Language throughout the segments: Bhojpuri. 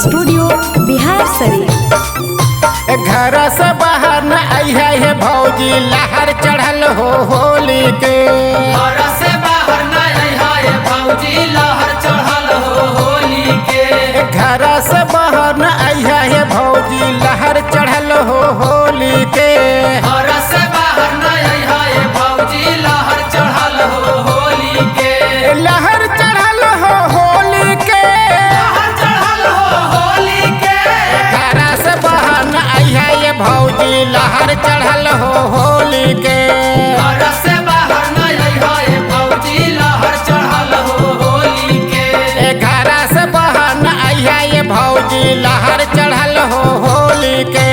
स्टूडियो बिहार शरीफ। घर से बाहर न आइया है भौजी लहर चढ़ल हो होली के। घर से बाहर न आइया है भौजी लहर चढ़ल हो होली के। घर से बाहर न आइया है भौजी लहर चढ़ल हो होली के। घर से बाहर न आइया है भौजी लहर चढ़ल हो होली के। लहर चढ़ल हो होली के। लहर चढ़ल हो होली के। घर से बाहर न आइया है भौजी लहर चढ़ल हो होली के। घर से बाहर न आइया है भौजी लहर चढ़ल हो होली के। घर से बाहर न आइया है भौजी लहर चढ़ल हो होली के।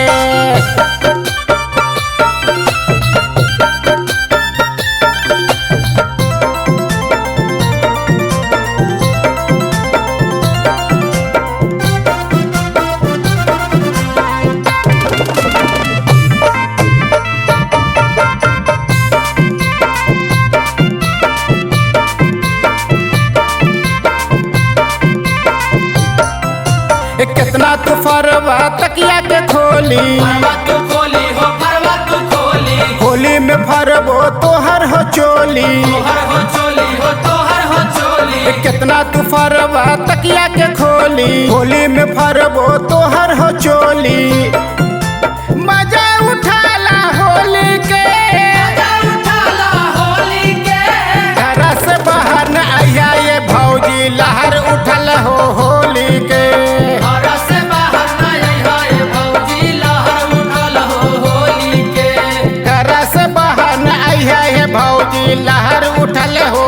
कितना तू फरवा तकिया के खोली। फरवा तू खोली हो फरवा तू खोली। होली में फरबो तोहर हो चोली। तोहर हो चोली हो तोहर हो चोली। कितना तू फरवा तकिया के खोली। होली में फरबो तोहर हो चोली। मजा उठाला होली के। मजा उठाला होली के। घर से बाहर न आइया ये भौजी लहर उठल हो होली के। घर से बाहर न आइया ये भौजी लहर उठल हो होली के। घर से बाहर न आइया ये भौजी लहर उठल हो